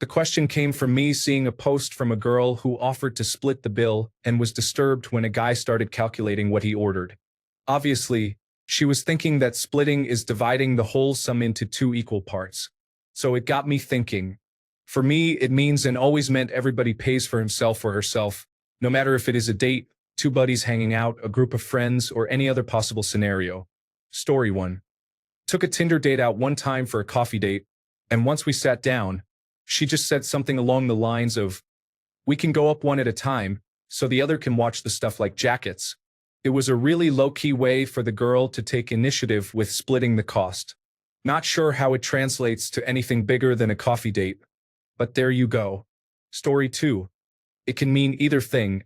The question came from me seeing a post from a girl who offered to split the bill and was disturbed when a guy started calculating what he ordered. Obviously, she was thinking that splitting is dividing the whole sum into two equal parts. So it got me thinking. For me, it means and always meant everybody pays for himself or herself, no matter if it is a date, two buddies hanging out, a group of friends, or any other possible scenario. Story 1. Took a Tinder date out one time for a coffee date, and once we sat down, she just said something along the lines of, "We can go up one at a time, so the other can watch the stuff like jackets." It was a really low-key way for the girl to take initiative with splitting the cost. Not sure how it translates to anything bigger than a coffee date, but there you go. Story 2. It can mean either thing.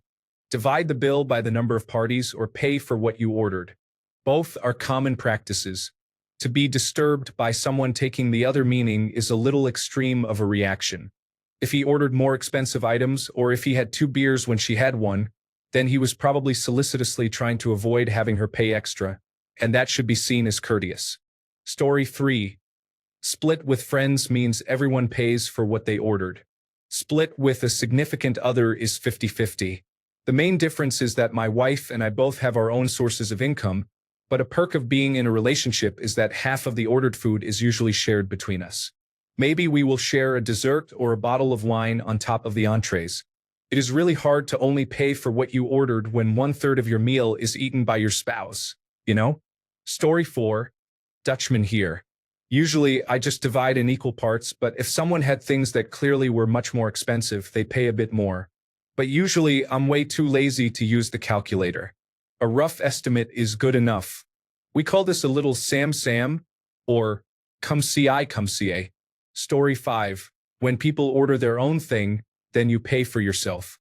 Divide the bill by the number of parties or pay for what you ordered. Both are common practices. To be disturbed by someone taking the other meaning is a little extreme of a reaction. If he ordered more expensive items or if he had 2 beers when she had one, then he was probably solicitously trying to avoid having her pay extra, and that should be seen as courteous. Story 3. Split with friends means everyone pays for what they ordered. Split with a significant other is 50-50. The main difference is that my wife and I both have our own sources of income, but a perk of being in a relationship is that half of the ordered food is usually shared between us. Maybe we will share a dessert or a bottle of wine on top of the entrees. It is really hard to only pay for what you ordered when 1/3 of your meal is eaten by your spouse, you know? Story 4. Dutchman here. Usually, I just divide in equal parts, but if someone had things that clearly were much more expensive, they pay a bit more. But usually, I'm way too lazy to use the calculator. A rough estimate is good enough. We call this a little Sam, or come see I. Story 5. When people order their own thing, then you pay for yourself.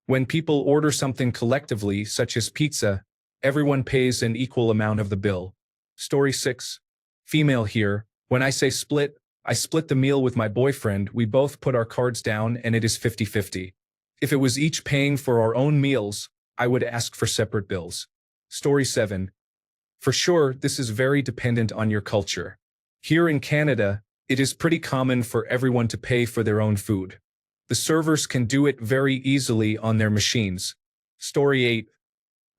When people order something collectively, such as pizza, everyone pays an equal amount of the bill. Story 6. Female here. When I say split, I split the meal with my boyfriend. We both put our cards down and it is 50-50. If it was each paying for our own meals, I would ask for separate bills. Story 7. For sure, this is very dependent on your culture. Here in Canada, it is pretty common for everyone to pay for their own food. The servers can do it very easily on their machines. Story 8.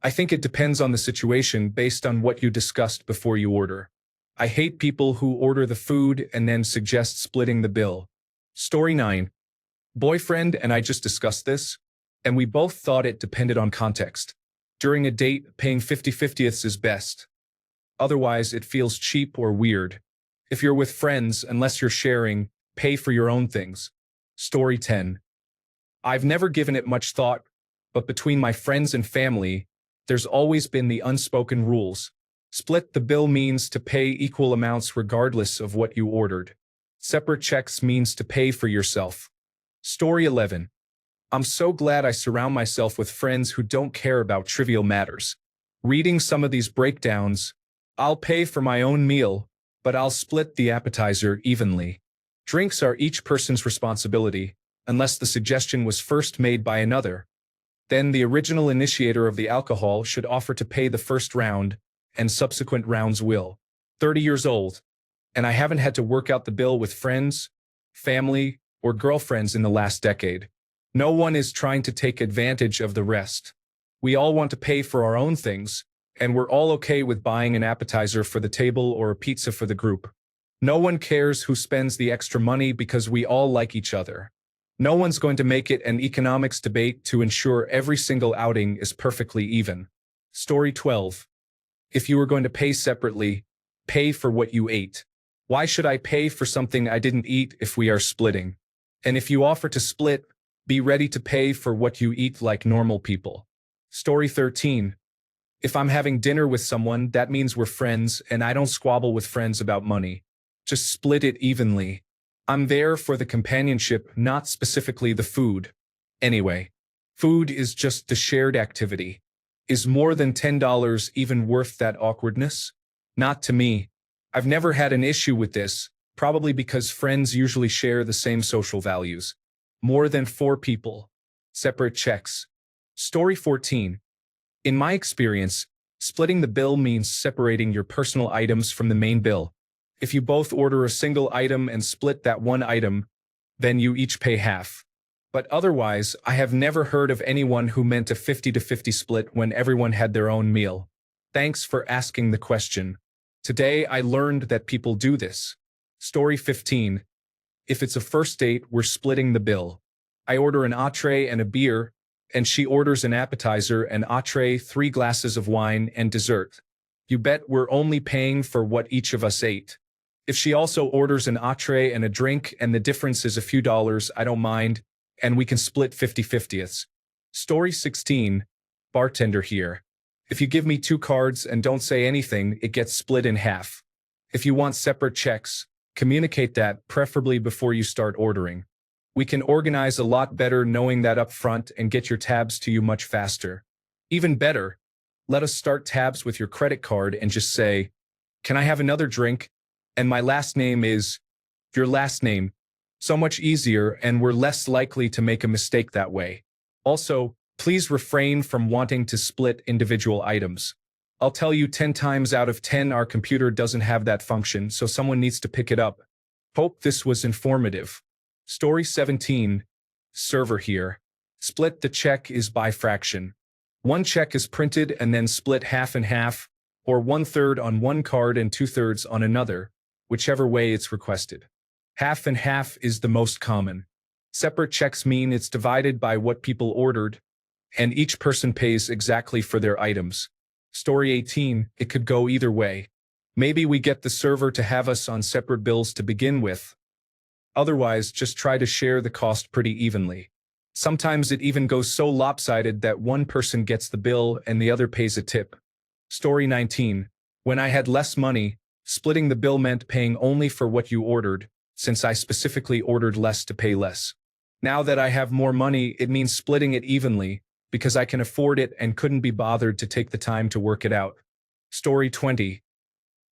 I think it depends on the situation based on what you discussed before you order. I hate people who order the food and then suggest splitting the bill. Story 9. Boyfriend and I just discussed this, and we both thought it depended on context. During a date, paying 50-50ths is best. Otherwise, it feels cheap or weird. If you're with friends, unless you're sharing, pay for your own things. Story 10. I've never given it much thought, but between my friends and family, there's always been the unspoken rules. Split the bill means to pay equal amounts regardless of what you ordered. Separate checks means to pay for yourself. Story 11. I'm so glad I surround myself with friends who don't care about trivial matters. Reading some of these breakdowns, I'll pay for my own meal, but I'll split the appetizer evenly. Drinks are each person's responsibility, unless the suggestion was first made by another. Then the original initiator of the alcohol should offer to pay the first round, and subsequent rounds will. 30 years old, and I haven't had to work out the bill with friends, family, or girlfriends in the last decade. No one is trying to take advantage of the rest. We all want to pay for our own things, and we're all okay with buying an appetizer for the table or a pizza for the group. No one cares who spends the extra money because we all like each other. No one's going to make it an economics debate to ensure every single outing is perfectly even. Story 12. If you were going to pay separately, pay for what you ate. Why should I pay for something I didn't eat if we are splitting? And if you offer to split, be ready to pay for what you eat like normal people. Story 13. If I'm having dinner with someone, that means we're friends, and I don't squabble with friends about money. Just split it evenly. I'm there for the companionship, not specifically the food. Anyway, food is just the shared activity. Is more than $10 even worth that awkwardness? Not to me. I've never had an issue with this, probably because friends usually share the same social values. More than 4 people. Separate checks. Story 14. In my experience, splitting the bill means separating your personal items from the main bill. If you both order a single item and split that one item, then you each pay half. But otherwise, I have never heard of anyone who meant a 50-50 split when everyone had their own meal. Thanks for asking the question. Today I learned that people do this. Story 15. If it's a first date, we're splitting the bill. I order an entree and a beer, and she orders an appetizer, an entree, 3 glasses of wine, and dessert. You bet we're only paying for what each of us ate. If she also orders an entree and a drink and the difference is a few dollars, I don't mind, and we can split 50-50ths. Story 16. Bartender here. If you give me 2 cards and don't say anything, it gets split in half. If you want separate checks, communicate that, preferably before you start ordering. We can organize a lot better knowing that up front and get your tabs to you much faster. Even better, let us start tabs with your credit card and just say, "Can I have another drink? And my last name is your last name." So much easier, and we're less likely to make a mistake that way. Also, please refrain from wanting to split individual items. I'll tell you 10 times out of 10 our computer doesn't have that function, so someone needs to pick it up. Hope this was informative. Story 17. Server here. Split the check is by fraction. One check is printed and then split half and half, or 1/3 on one card and 2/3 on another, whichever way it's requested. Half and half is the most common. Separate checks mean it's divided by what people ordered, and each person pays exactly for their items. Story 18. It could go either way. Maybe we get the server to have us on separate bills to begin with. Otherwise, just try to share the cost pretty evenly. Sometimes it even goes so lopsided that one person gets the bill and the other pays a tip. Story 19. When I had less money, splitting the bill meant paying only for what you ordered, since I specifically ordered less to pay less. Now that I have more money, it means splitting it evenly, because I can afford it and couldn't be bothered to take the time to work it out. Story 20.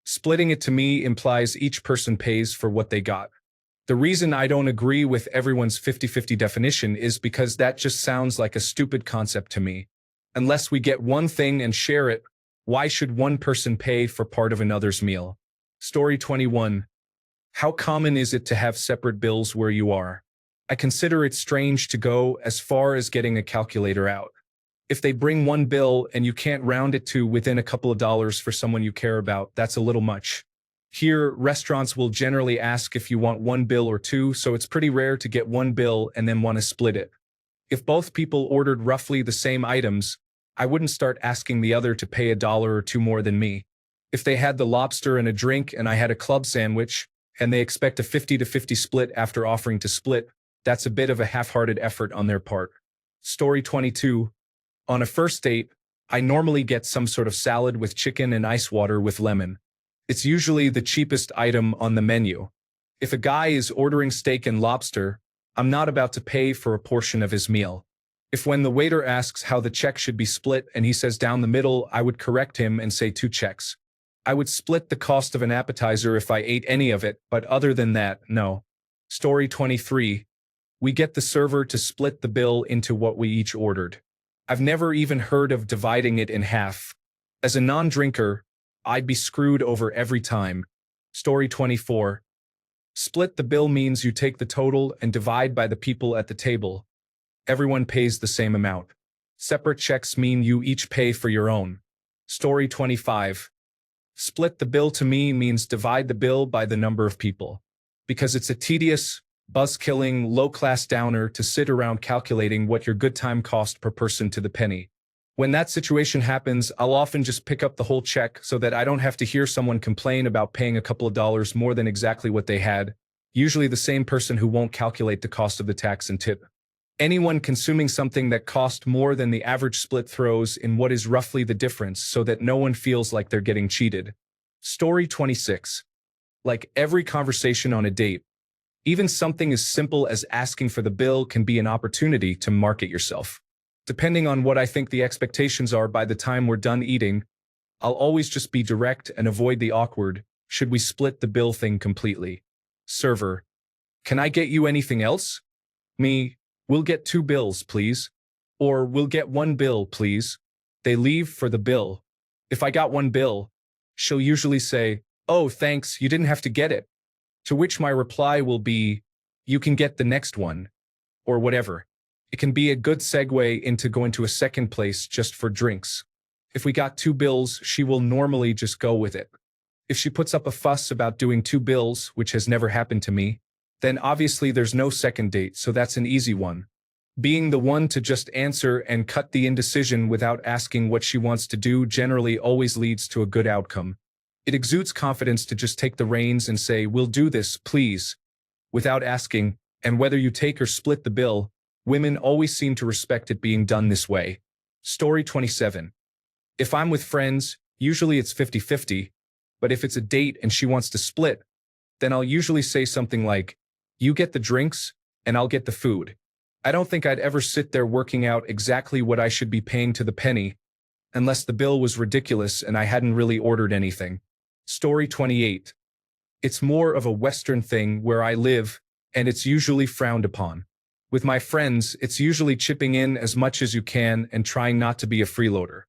Splitting it to me implies each person pays for what they got. The reason I don't agree with everyone's 50-50 definition is because that just sounds like a stupid concept to me. Unless we get one thing and share it, why should one person pay for part of another's meal? Story 21. How common is it to have separate bills where you are? I consider it strange to go as far as getting a calculator out. If they bring one bill and you can't round it to within a couple of dollars for someone you care about, that's a little much. Here, restaurants will generally ask if you want one bill or two, so it's pretty rare to get one bill and then want to split it. If both people ordered roughly the same items, I wouldn't start asking the other to pay $1 or $2 more than me. If they had the lobster and a drink and I had a club sandwich, and they expect a 50-50 split after offering to split, that's a bit of a half-hearted effort on their part. Story 22. On a first date, I normally get some sort of salad with chicken and ice water with lemon. It's usually the cheapest item on the menu. If a guy is ordering steak and lobster, I'm not about to pay for a portion of his meal. If when the waiter asks how the check should be split and he says down the middle, I would correct him and say 2 checks. I would split the cost of an appetizer if I ate any of it, but other than that, no. Story 23. We get the server to split the bill into what we each ordered. I've never even heard of dividing it in half. As a non-drinker, I'd be screwed over every time. Story 24. Split the bill means you take the total and divide by the people at the table. Everyone pays the same amount. Separate checks mean you each pay for your own. Story 25. Split the bill to me means divide the bill by the number of people. Because it's a tedious, buzz-killing, low-class downer to sit around calculating what your good time cost per person to the penny. When that situation happens, I'll often just pick up the whole check so that I don't have to hear someone complain about paying a couple of dollars more than exactly what they had, usually the same person who won't calculate the cost of the tax and tip. Anyone consuming something that cost more than the average split throws in what is roughly the difference so that no one feels like they're getting cheated. Story 26. Like every conversation on a date, even something as simple as asking for the bill can be an opportunity to market yourself. Depending on what I think the expectations are by the time we're done eating, I'll always just be direct and avoid the awkward, should we split the bill thing completely. Server. Can I get you anything else? Me. We'll get 2 bills, please. Or we'll get 1 bill, please. They leave for the bill. If I got 1 bill, she'll usually say, oh, thanks, you didn't have to get it. To which my reply will be, you can get the next one, or whatever. It can be a good segue into going to a second place just for drinks. If we got two bills, she will normally just go with it. If she puts up a fuss about doing two bills, which has never happened to me, then obviously there's no second date, so that's an easy one. Being the one to just answer and cut the indecision without asking what she wants to do generally always leads to a good outcome. It exudes confidence to just take the reins and say, "We'll do this, please," without asking, and whether you take or split the bill, women always seem to respect it being done this way. Story 27. If I'm with friends, usually it's 50-50, but if it's a date and she wants to split, then I'll usually say something like, "You get the drinks, and I'll get the food." I don't think I'd ever sit there working out exactly what I should be paying to the penny, unless the bill was ridiculous and I hadn't really ordered anything. Story 28. It's more of a Western thing where I live, and it's usually frowned upon. With my friends, it's usually chipping in as much as you can and trying not to be a freeloader.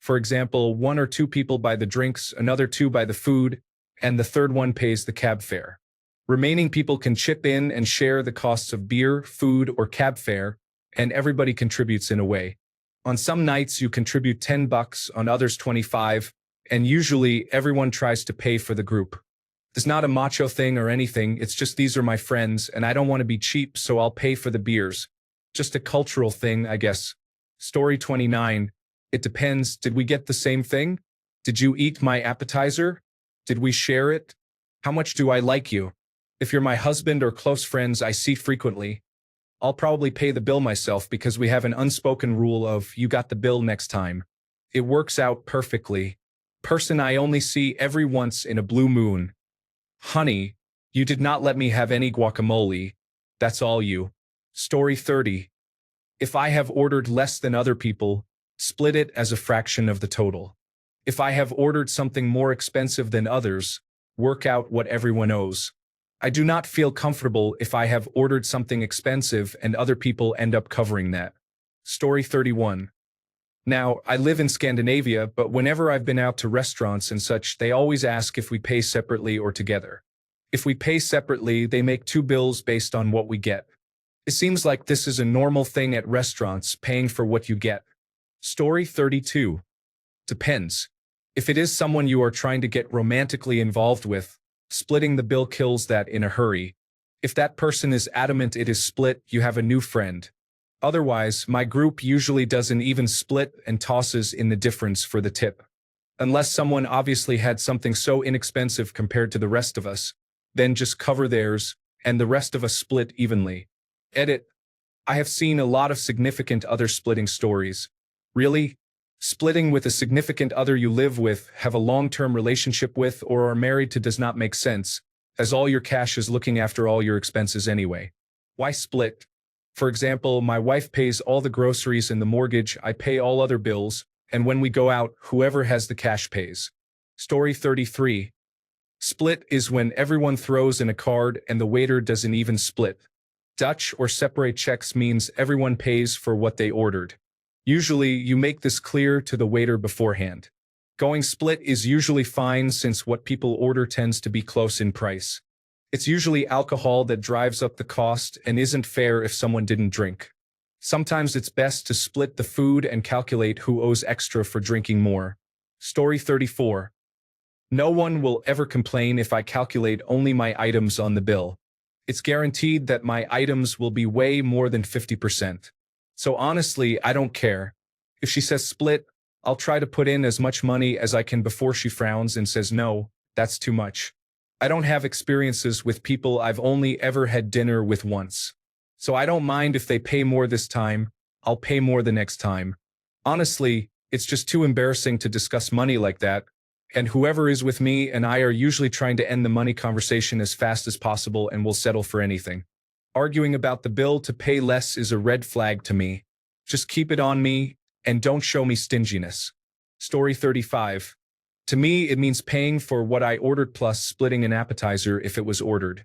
For example, one or two people buy the drinks, another two buy the food, and the third one pays the cab fare. Remaining people can chip in and share the costs of beer, food, or cab fare, and everybody contributes in a way. On some nights you contribute $10, on others 25, and usually everyone tries to pay for the group. It's not a macho thing or anything, it's just these are my friends, and I don't want to be cheap, so I'll pay for the beers. Just a cultural thing, I guess. Story 29. It depends. Did we get the same thing? Did you eat my appetizer? Did we share it? How much do I like you? If you're my husband or close friends I see frequently, I'll probably pay the bill myself because we have an unspoken rule of "you got the bill next time." It works out perfectly. Person I only see every once in a blue moon. Honey, you did not let me have any guacamole. That's all you. Story 30. If I have ordered less than other people, split it as a fraction of the total. If I have ordered something more expensive than others, work out what everyone owes. I do not feel comfortable if I have ordered something expensive and other people end up covering that. Story 31. Now, I live in Scandinavia, but whenever I've been out to restaurants and such, they always ask if we pay separately or together. If we pay separately, they make two bills based on what we get. It seems like this is a normal thing at restaurants, paying for what you get. Story 32. Depends. If it is someone you are trying to get romantically involved with, splitting the bill kills that in a hurry. If that person is adamant it is split, you have a new friend. Otherwise, my group usually does an even split and tosses in the difference for the tip. Unless someone obviously had something so inexpensive compared to the rest of us, then just cover theirs, and the rest of us split evenly. Edit. I have seen a lot of significant other splitting stories. Really? Splitting with a significant other you live with, have a long-term relationship with, or are married to does not make sense, as all your cash is looking after all your expenses anyway. Why split? For example, my wife pays all the groceries and the mortgage, I pay all other bills, and when we go out, whoever has the cash pays. Story 33. Split is when everyone throws in a card and the waiter does an even split. Dutch or separate checks means everyone pays for what they ordered. Usually, you make this clear to the waiter beforehand. Going split is usually fine since what people order tends to be close in price. It's usually alcohol that drives up the cost and isn't fair if someone didn't drink. Sometimes it's best to split the food and calculate who owes extra for drinking more. Story 34. No one will ever complain if I calculate only my items on the bill. It's guaranteed that my items will be way more than 50%. So honestly, I don't care. If she says split, I'll try to put in as much money as I can before she frowns and says no, that's too much. I don't have experiences with people I've only ever had dinner with once. So I don't mind if they pay more this time, I'll pay more the next time. Honestly, it's just too embarrassing to discuss money like that, and whoever is with me and I are usually trying to end the money conversation as fast as possible and will settle for anything. Arguing about the bill to pay less is a red flag to me. Just keep it on me, and don't show me stinginess. Story 35. To me, it means paying for what I ordered plus splitting an appetizer if it was ordered.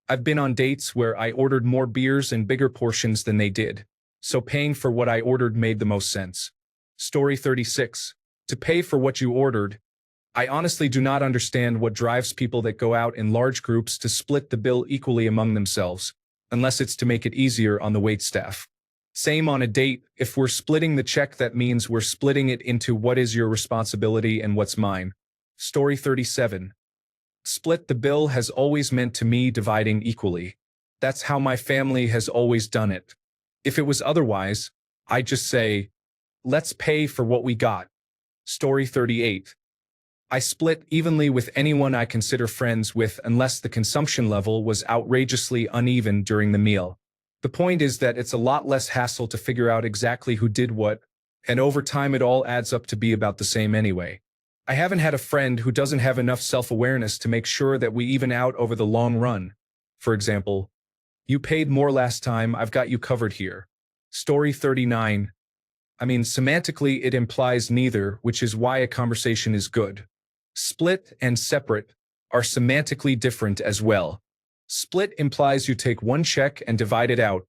I've been on dates where I ordered more beers and bigger portions than they did, so paying for what I ordered made the most sense. Story 36. To pay for what you ordered. I honestly do not understand what drives people that go out in large groups to split the bill equally among themselves. unless it's to make it easier on the waitstaff. Same on a date. If we're splitting the check, that means we're splitting it into what is your responsibility and what's mine. Story 37. Split the bill has always meant to me dividing equally. That's how my family has always done it. If it was otherwise, I'd just say, let's pay for what we got. Story 38. I split evenly with anyone I consider friends with unless the consumption level was outrageously uneven during the meal. The point is that it's a lot less hassle to figure out exactly who did what, and over time it all adds up to be about the same anyway. I haven't had a friend who doesn't have enough self-awareness to make sure that we even out over the long run. For example, you paid more last time, I've got you covered here. Story 39. Semantically it implies neither, which is why a conversation is good. Split and separate are semantically different as well. Split implies you take one check and divide it out.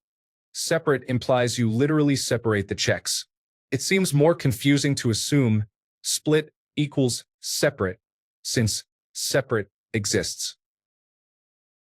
Separate implies you literally separate the checks. It seems more confusing to assume split equals separate, since separate exists.